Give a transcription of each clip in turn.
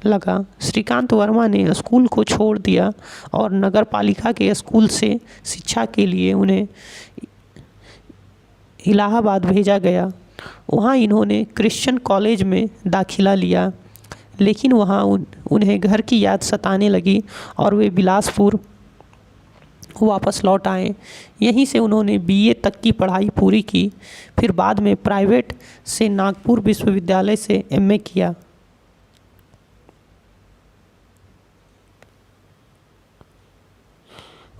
लगा, श्रीकांत वर्मा ने स्कूल को छोड़ दिया और नगर पालिका के स्कूल से शिक्षा के लिए उन्हें इलाहाबाद भेजा गया। वहाँ इन्होंने क्रिश्चियन कॉलेज में दाखिला लिया, लेकिन वहाँ उन्हें घर की याद सताने लगी और वे बिलासपुर वापस लौट आए। यहीं से उन्होंने बीए तक की पढ़ाई पूरी की। फिर बाद में प्राइवेट से नागपुर विश्वविद्यालय से एमए किया।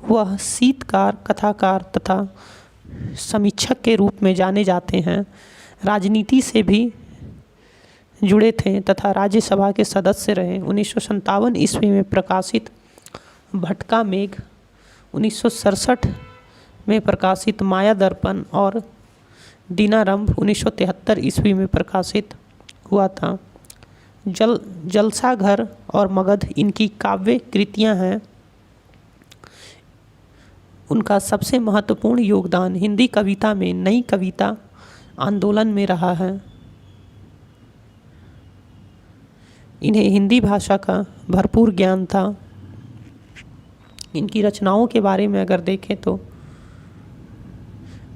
वह शीतकार, कथाकार तथा समीक्षक के रूप में जाने जाते हैं। राजनीति से भी जुड़े थे तथा राज्यसभा के सदस्य रहे। 1957 ईस्वी में प्रकाशित भटका मेघ, 1967 में प्रकाशित माया दर्पण और दिनारंभ 1973 ईस्वी में प्रकाशित हुआ था। जलसा घर और मगध इनकी काव्य कृतियाँ हैं। उनका सबसे महत्वपूर्ण योगदान हिंदी कविता में नई कविता आंदोलन में रहा है। इन्हें हिंदी भाषा का भरपूर ज्ञान था। इनकी रचनाओं के बारे में अगर देखें तो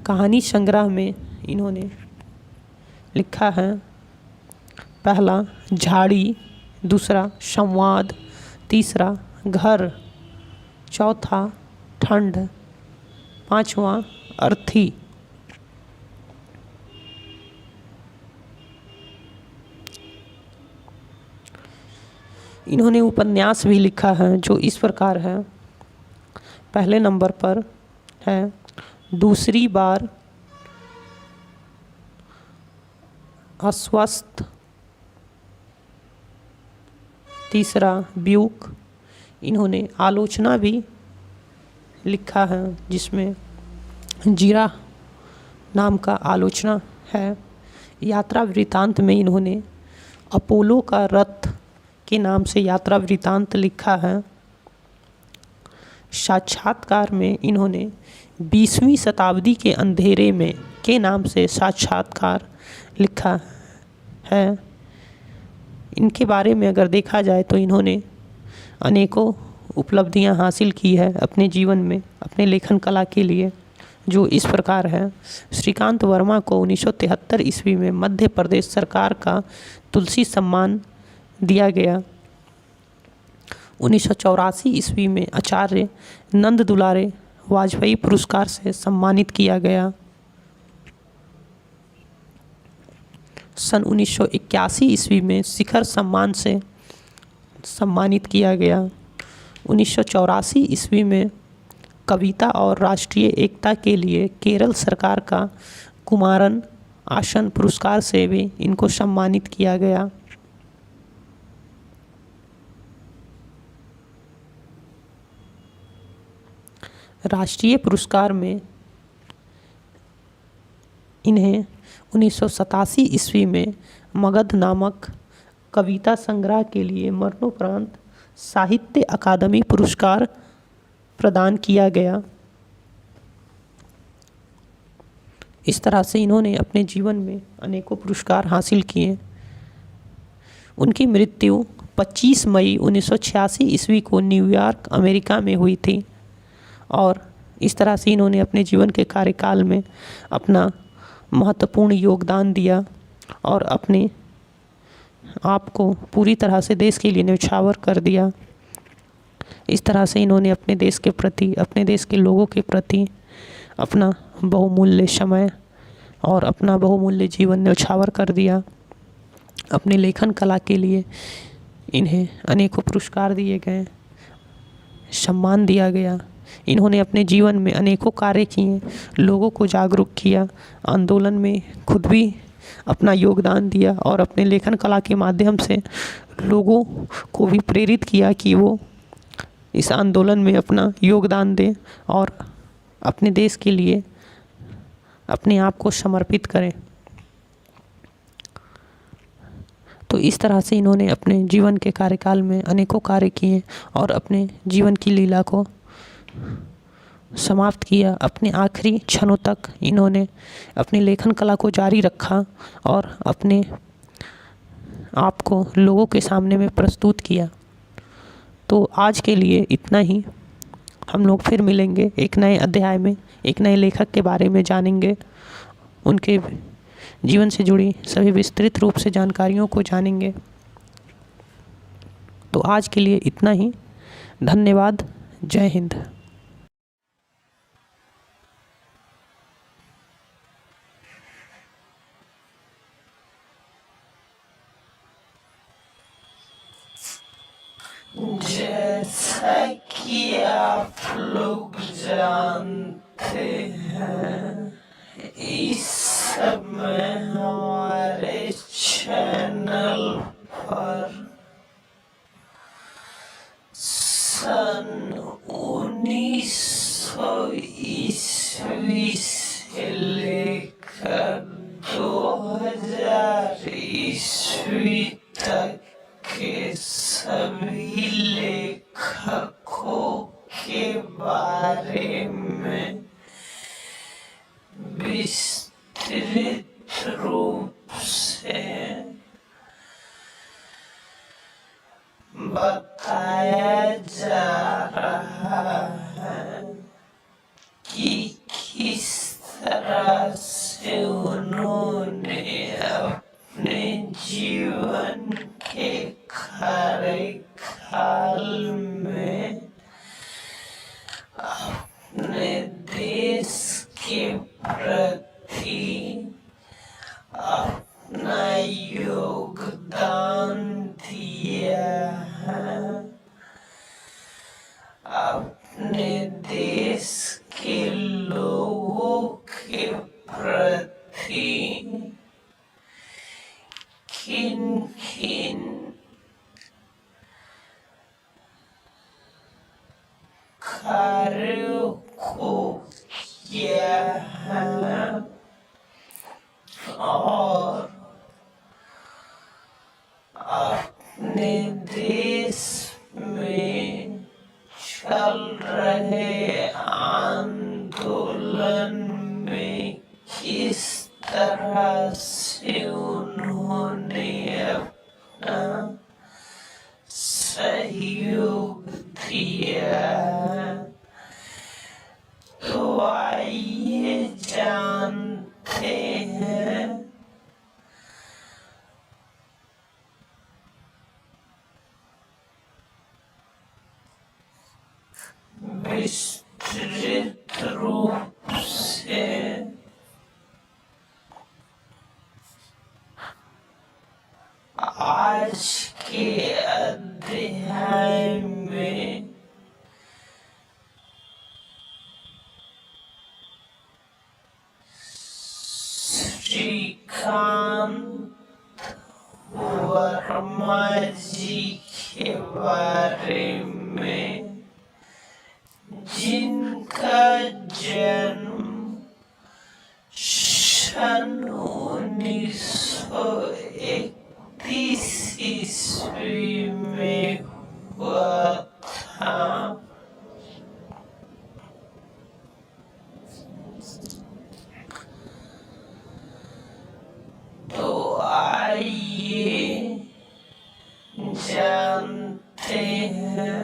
कहानी संग्रह में इन्होंने लिखा है, पहला झाड़ी, दूसरा संवाद, तीसरा घर, चौथा ठंड, पांचवा अर्थी। इन्होंने उपन्यास भी लिखा है जो इस प्रकार है। पहले नंबर पर है दूसरी बार अस्वस्थ, तीसरा ब्यूक। इन्होंने आलोचना भी लिखा है जिसमें जीरा नाम का आलोचना है। यात्रा वृतांत में इन्होंने अपोलो का रथ के नाम से यात्रा वृतांत लिखा है। साक्षात्कार में इन्होंने 20वीं शताब्दी के अंधेरे में के नाम से साक्षात्कार लिखा है। इनके बारे में अगर देखा जाए तो इन्होंने अनेकों उपलब्धियां हासिल की है अपने जीवन में, अपने लेखन कला के लिए, जो इस प्रकार है। श्रीकांत वर्मा को 1973 ईस्वी में मध्य प्रदेश सरकार का तुलसी सम्मान दिया गया। 1984 ईस्वी में आचार्य नंद दुलारे वाजपेयी पुरस्कार से सम्मानित किया गया। सन 1981 ईस्वी में शिखर सम्मान से सम्मानित किया गया। 1984 ईस्वी में कविता और राष्ट्रीय एकता के लिए केरल सरकार का कुमारन आसन पुरस्कार से भी इनको सम्मानित किया गया। राष्ट्रीय पुरस्कार में इन्हें 1987 ईस्वी में मगध नामक कविता संग्रह के लिए मरणोपरांत साहित्य अकादमी पुरस्कार प्रदान किया गया। इस तरह से इन्होंने अपने जीवन में अनेकों पुरस्कार हासिल किए। उनकी मृत्यु 25 मई 1986 ईस्वी को न्यूयॉर्क, अमेरिका में हुई थी। और इस तरह से इन्होंने अपने जीवन के कार्यकाल में अपना महत्वपूर्ण योगदान दिया और अपने आप को पूरी तरह से देश के लिए न्यौछावर कर दिया। इस तरह से इन्होंने अपने देश के प्रति, अपने देश के लोगों के प्रति अपना बहुमूल्य समय और अपना बहुमूल्य जीवन न्यौछावर कर दिया। अपने लेखन कला के लिए इन्हें अनेकों पुरस्कार दिए गए, सम्मान दिया गया। इन्होंने अपने जीवन में अनेकों कार्य किए, लोगों को जागरूक किया, आंदोलन में खुद भी अपना योगदान दिया और अपने लेखन कला के माध्यम से लोगों को भी प्रेरित किया कि वो इस आंदोलन में अपना योगदान दें और अपने देश के लिए अपने आप को समर्पित करें। तो इस तरह से इन्होंने अपने जीवन के कार्यकाल में अनेकों कार्य किए और अपने जीवन की लीला को समाप्त किया। अपने आखिरी क्षणों तक इन्होंने अपनी लेखन कला को जारी रखा और अपने आपको लोगों के सामने में प्रस्तुत किया। तो आज के लिए इतना ही। हम लोग फिर मिलेंगे एक नए अध्याय में, एक नए लेखक के बारे में जानेंगे, उनके जीवन से जुड़ी सभी विस्तृत रूप से जानकारियों को जानेंगे। तो आज के लिए इतना ही। धन्यवाद। जय हिंद। जैसा कि आप लोग जानते हैं, इस समय हमारे चैनल पर सन 1900 से लेकर 2000 तक के सभी लेखकों के बारे में विस्तृत रूप से बताया जा रहा है कि किस तरह से उन्होंने अपने जीवन के कार्यकाल में अपने देश के प्रति अपना योगदान दिया है, अपने देश के लोगों के प्रति किन किन कार्यों को किया है और अपने देश में चल रहे आंदोलन में किस तरह से उन्होंने अपना सहयोग दिया। तो आइए जानते हैं विस्तृत रूप से आज के अध्याय में श्रीकांत वर्मा जी के बारे में, जिनका जन्म सन 1931 ईस्वी में हुआ था। तो आइए जानते हैं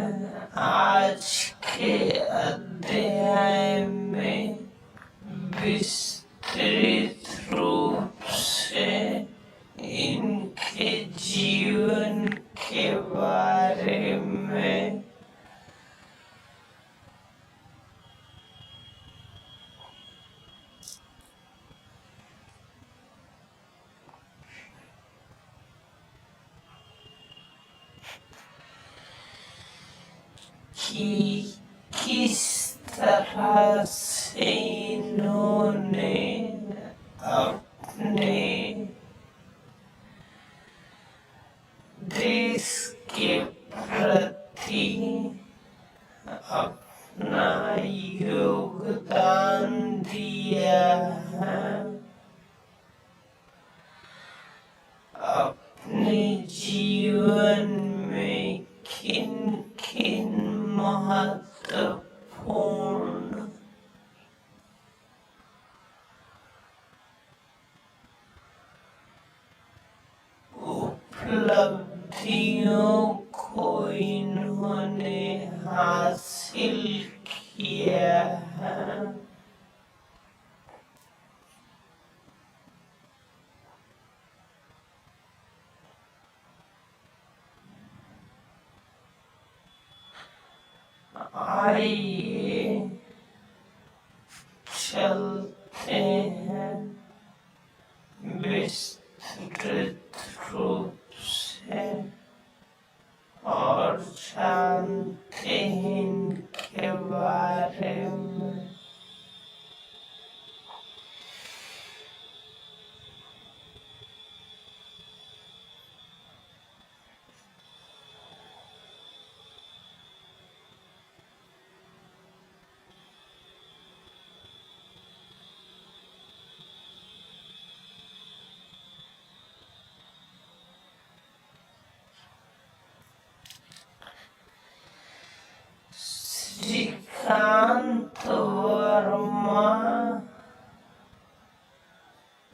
आज के अध्याय में विस्तृत रूप से इनके जीवन के बारे में। कि किस तरह से इन्होंने अपने देश के प्रति अपना योगदान दिया है, अपने जीवन में किन किन महत्वपूर्ण उपलब्धियों सिद्धियों को इन्होंने हासिल किया है। आइए चलते हैं विस्तृत रूप से और जानते हैं इनके बारे में। श्रीकांत वर्मा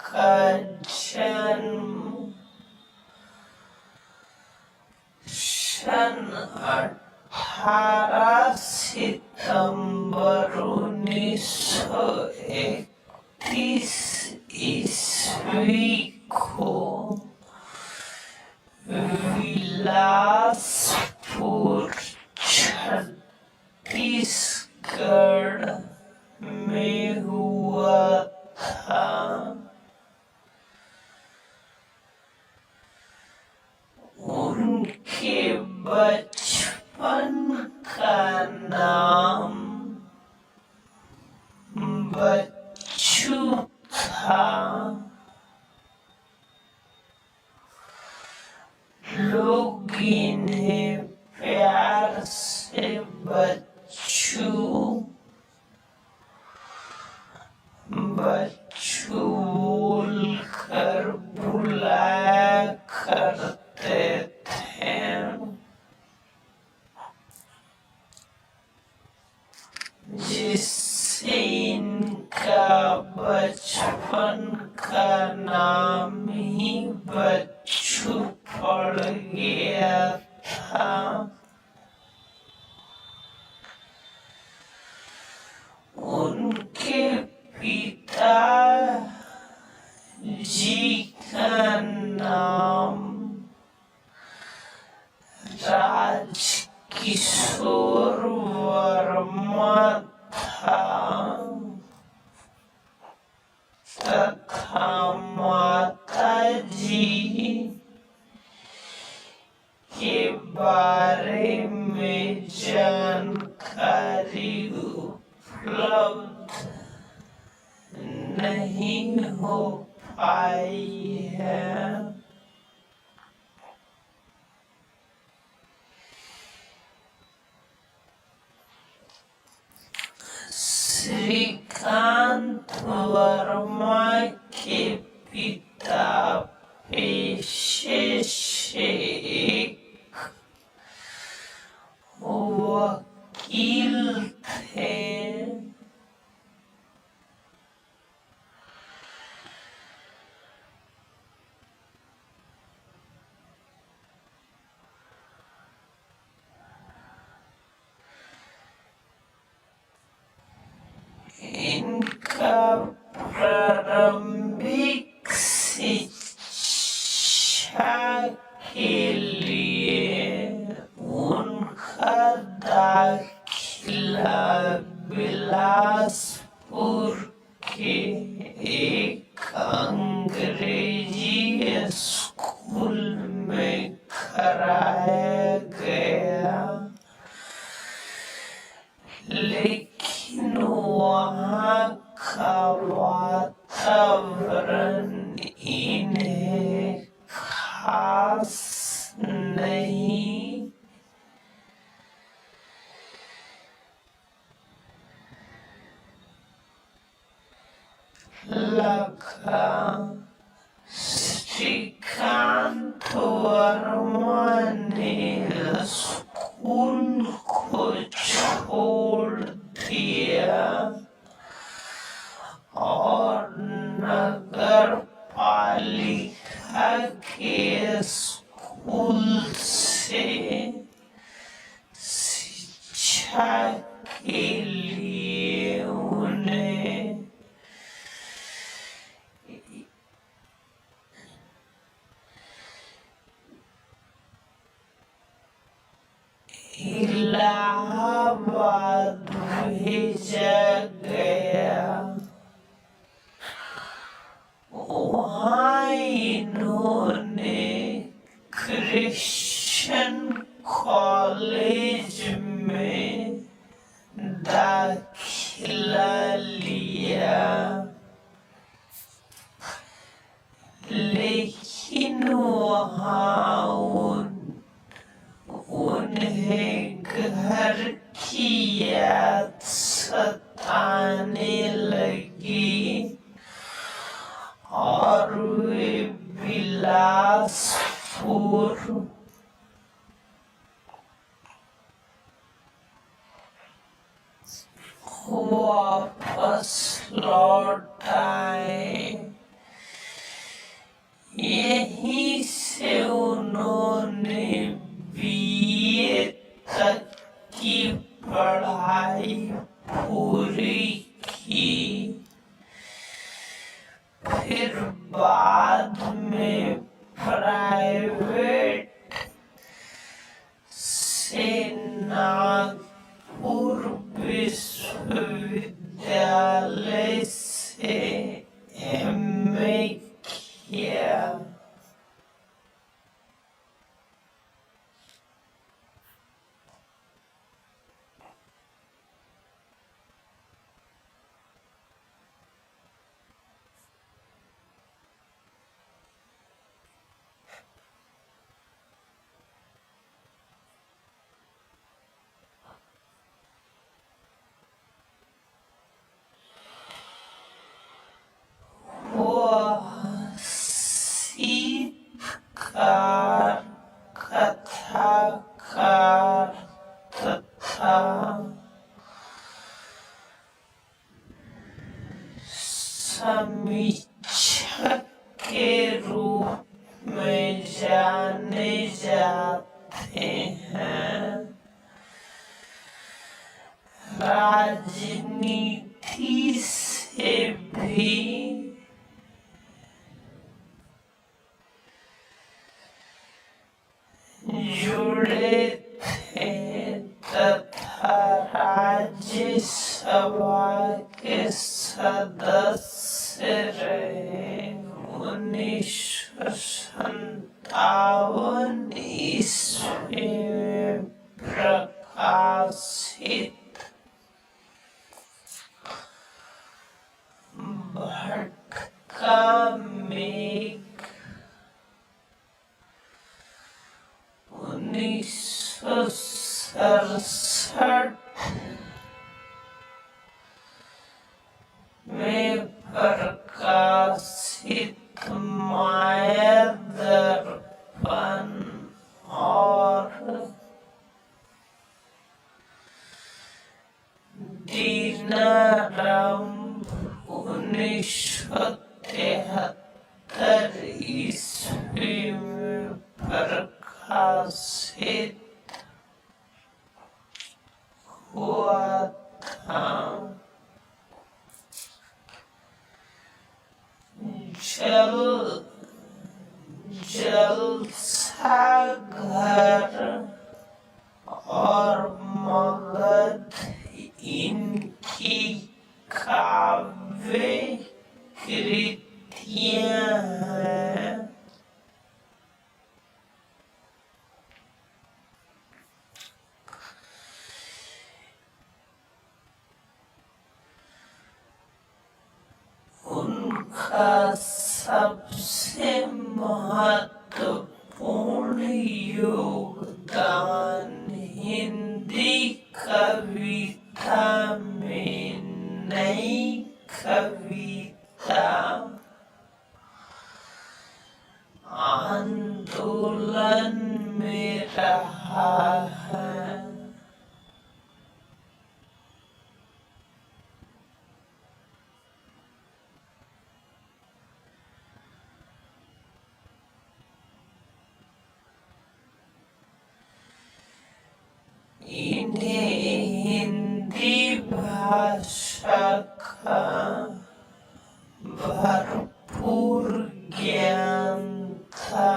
का जन्म सन 18 सितंबर 1931 ईस्वी को बिलासपुर छत्तीसगढ़ में हुआ था। उनके बचपन का नाम बच्चू था। लोग इन्हें प्यार से बच्चू बच्चू बोलकर बुलाया करते थे। जिससे इनका बचपन का नाम ही बच्चू पड़ गया था। उनके पिता जी का नाम राजकिशोर वर्मा था तथा माता जी के बारे में जानकारी उपलब्ध नहीं हो पाई है। श्रीकांत वर्मा के पिता पेशे से एक वकील थे। इनका प्रारंभिक शिक्षा के लिए उनका दाखिला बिलासपुर के एक अंग्रेजी स्कूल में कराया गया, लेकिन वहाँ का वातावरण इन्हें खास नहीं लगा। श्रीकांत वर्मा ने स्कूल को छोड़ दिया और नगर पालिका के स्कूल इलाहाबाद भेजा गया। वहाँ इन्होंने क्रिश्चियन कॉलेज में दाखिला लिया, लेकिन वहाँ उन्हें घर की याद सताने लगी और वे बिलासपुर वापस लौट आए। यहीं से उन्होंने बीए तक की पढ़ाई पूरी की। फिर बाद में प्राइवेट से नागपुर विश्वविद्यालय से एमए किया। शीतकार, कथाकार तथा समीक्षक के रूप में जाने जाते हैं। राजनीति से भी जुड़े थे तथा राज्यसभा के सदस्य रहे। 1957 ईस्वी में प्रकाशित भटका मेघ 1967 में प्रकाशित माया दर्पण और दीनारंभ 1973 ईस्वी में प्रकाशित हुआ था। जलसाघर और मगध इनकी काव्य कृतियां हैं। उनका सबसे महत्वपूर्ण योगदान हिंदी कविता में नई कविता आंदोलन में रहा है। इन्हें हिंदी भाषा का भरपूर ज्ञान था।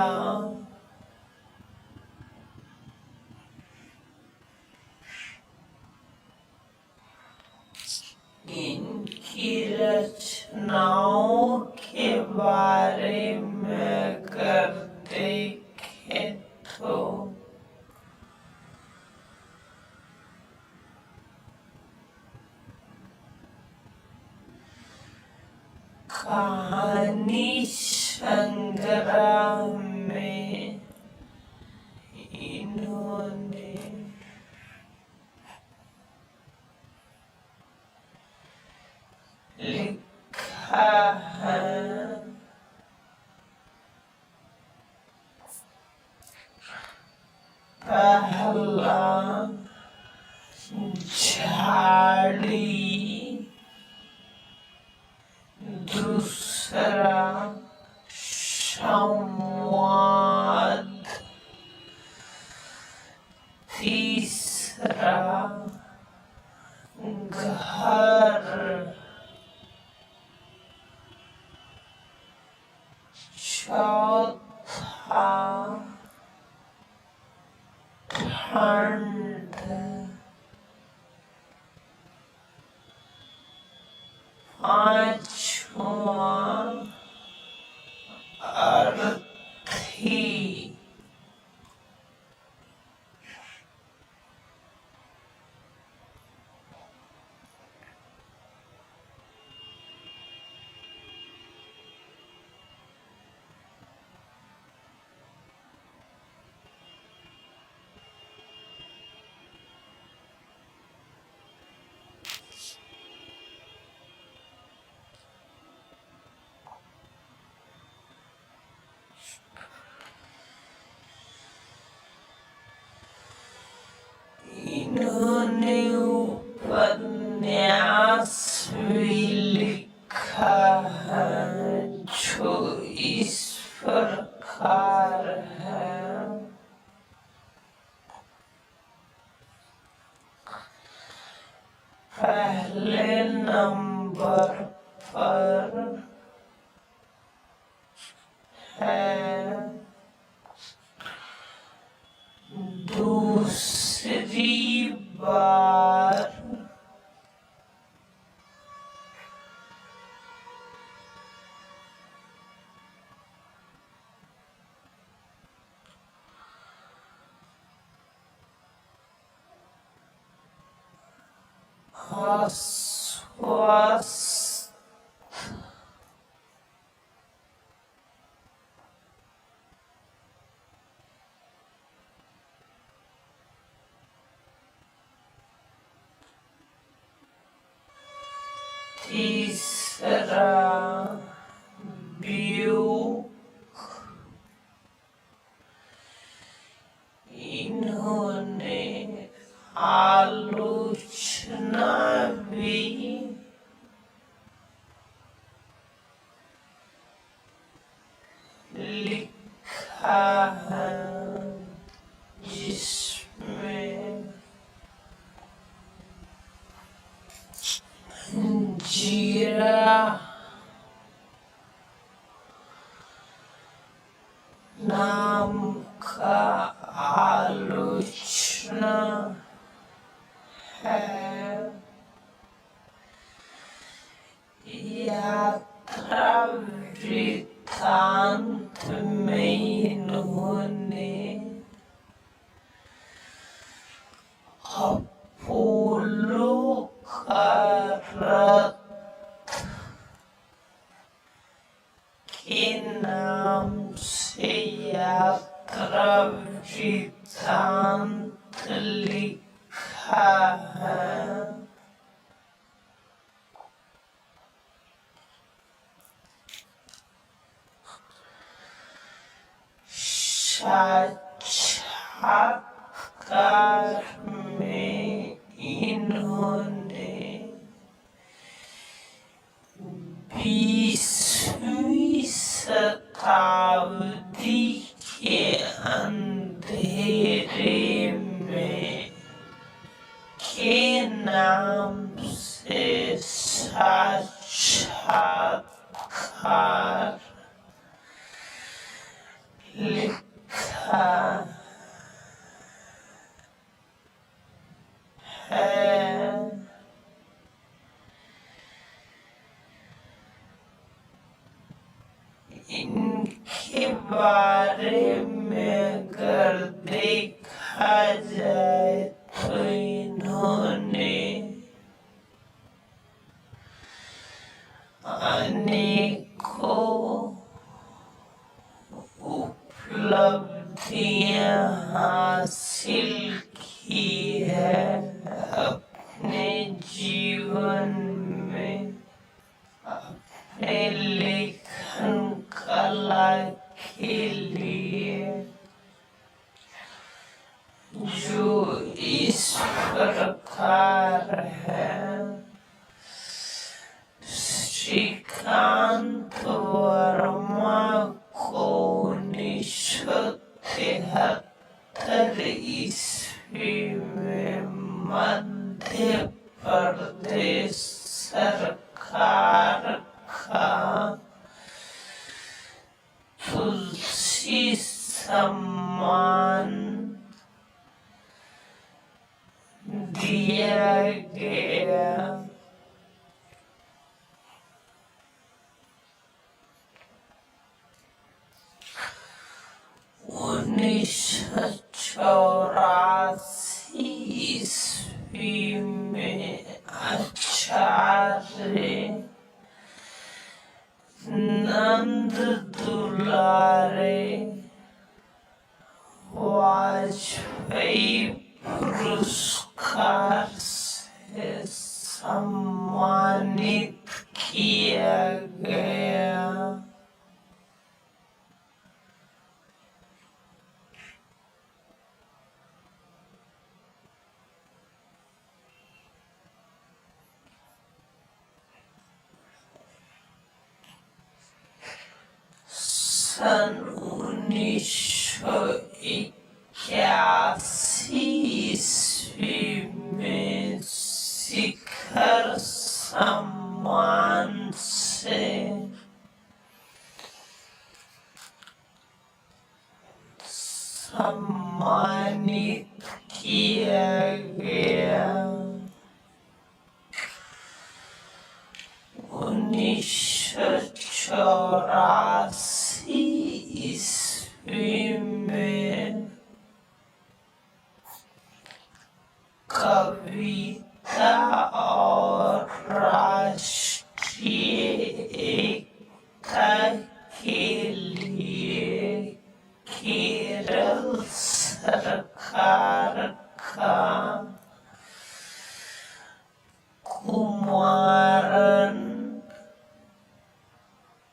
कहानी संग्रह में इन्होंने लिखा है, पहला झाड़ी, दूसरा संवाद, तीसरा घर, चौथा खंड, पांचवा अर्थी, इन्होंने उपन्यास भी लिखा है जो इस प्रकार है। पहले नंबर पर है दूसरी बार अस्वस्थ, तीसरा व्यूह, इन्होंने आलोचना भी लिखा है जिसमें जीरा नाम का आलोचना है। यात्रा वृत्तांत में इन्होंने अपोलो का रथ के नाम से यात्रा वृत्तांत लिखा है। साक्षात्कार में इन्होंने 20वीं शताब्दी के अंधेरे में के नाम से साक्षात्कार लिखा है। इनके बारे में अगर देखा जाए तो इन्होंने अनेकों उपलब्धियां हासिल की है अपने जीवन में, अपने लेखन कला के लिए, जो इस प्रकार है। श्रीकांत वर्मा को 1973 ईस्वी में मध्य प्रदेश सरकार का तुलसी सम्मान दिया गया। 1984 ईस्वी में आचार्य नंद दुलारे वाजपेयी पुरस्कार से सम्मानित किया गया। सन 1981 ईस्वी में शिखर सम्मान से सम्मानित किया गया। 1984 ईस्वी में कविता और राष्ट्रीय एकता के लिए केरल सरकार का कुमारन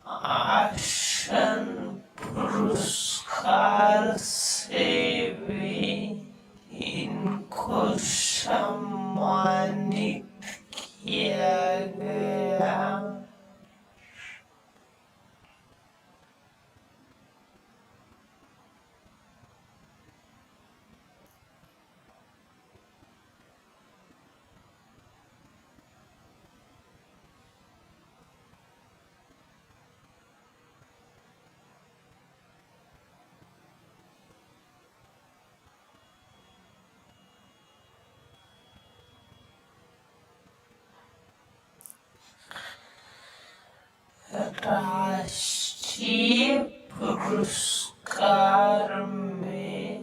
आसन पुरस्कार से भी इनको सम्मानित किया गया। राष्ट्रीय पुरस्कार में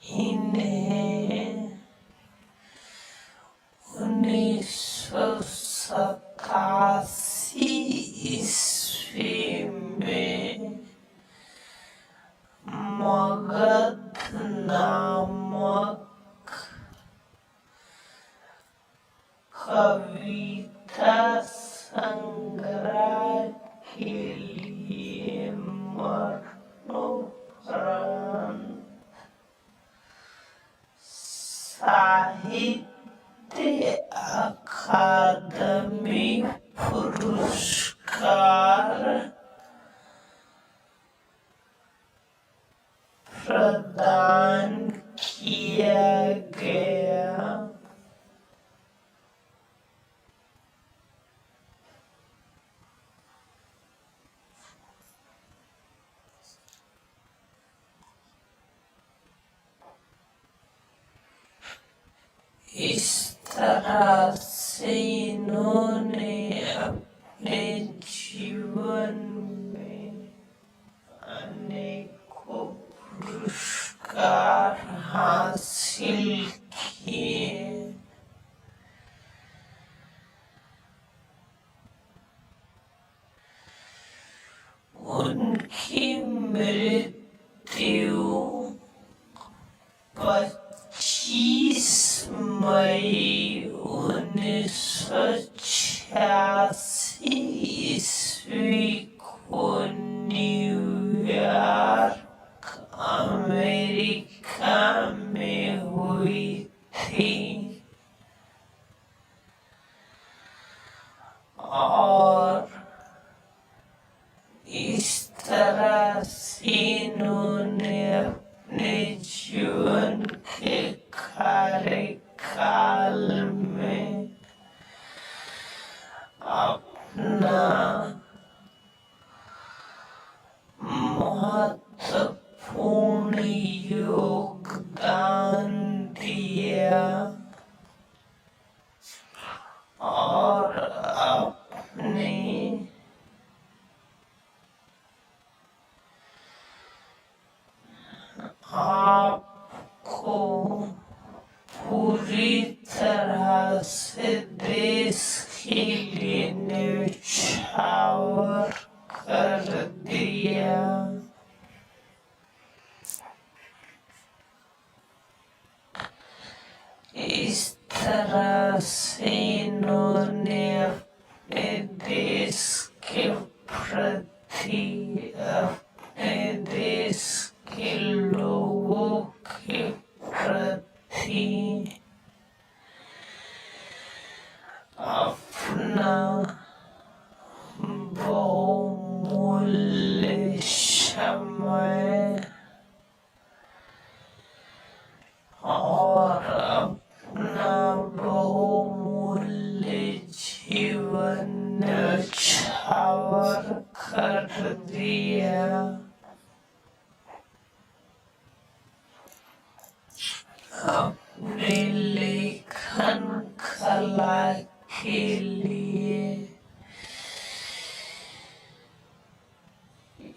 इन्हें 1987 ईस्वी में मगध नामक कविता संग्रह के लिए मरणोपरांत साहित्य अकादमी पुरस्कार प्रदान किया गया। इस तरह से इन्होंने अपने जीवन में अनेक पुरस्कार हासिल किए। उनकी मृत्यु 25 मई 1986 ईस्वी को न्यूयॉर्क अमेरिका में हुई थी और इस तरह से इन्होंने अपने जीवन के कार्यकाल में अपना महत्वपूर्ण योगदान दिया और अपने आपको पूरी तरह से देश के लिए न्यौछावर कर दिया। इस तरह से इन्होंने अपने देश के प्रति, अपने देश के लोगों के प्रति अपना बहुमूल्य समय और अपना बहुमूल्य जीवन न्यौछावर कर दिया। अपने लेखन कला के लिए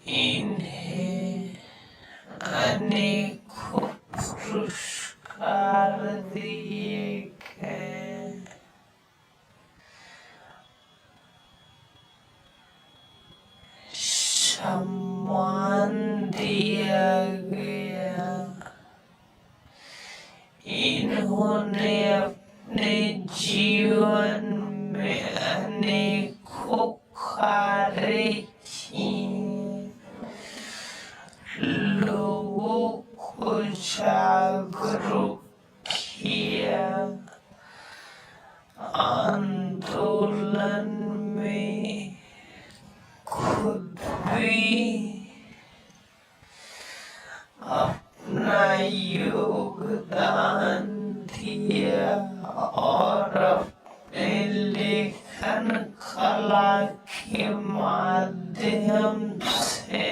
इन्हें अनेकों पुरस्कार दिए गए। सम्मान दिया गया। इन्होंने अपने जीवन में अनेकों कार्य किए, लोगों को जागरूक किया, आंदोलन में खुद भी अपना योगदान दिया और अपने लेखन कला के माध्यम से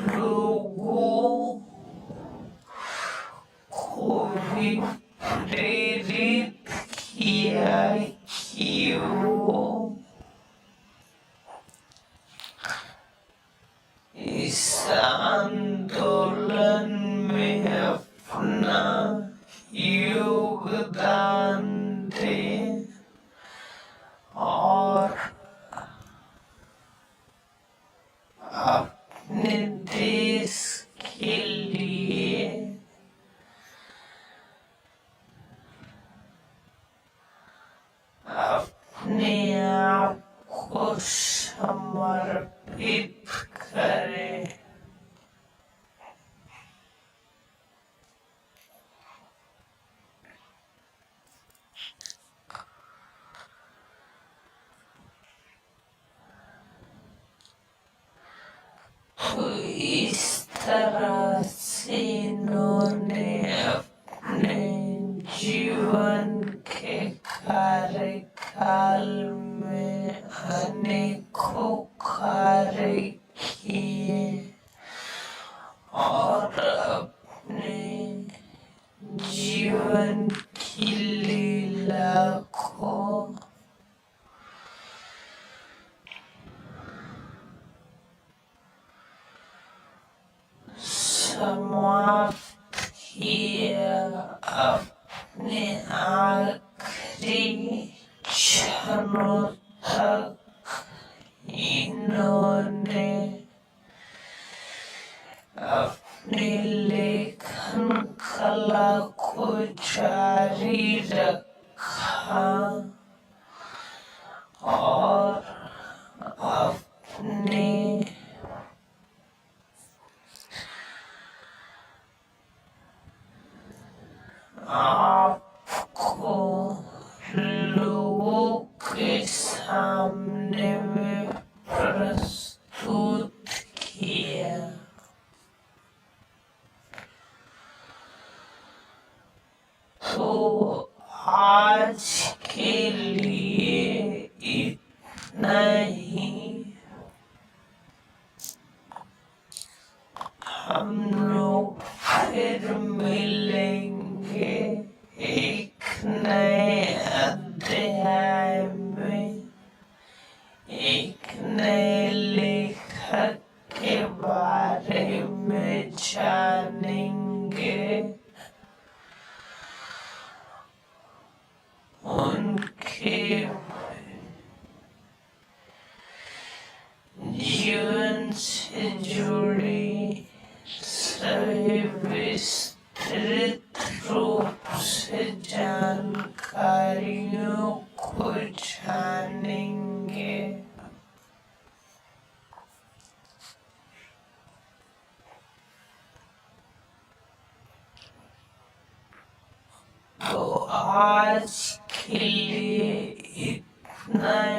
लोगों को भी प्रेरित किया कि वो इस आंदोलन में अपना योगदान दें और अपने देश के लिए अपने आप को समर्पित करें। तो इस तरह से इन्होंने अपने जीवन के कार्यकाल में अनेकों कार्य किए और अपने जीवन की लीला को आखिरी क्षणों तक इन्होंने अपनी लेखन कला को जारी रखा और अपने आप को लोगों के सामने में प्रस्तुत किया। तो आज के लिए इतना ही। हम लोग फिर मिलेंगे एक नए अध्याय में, एक नए लेखक के बारे में जानेंगे, उनके जीवन से जुड़ी सभी विस्तृत रूप से जानकारियों को जानेंगे। तो आज के लिए इतना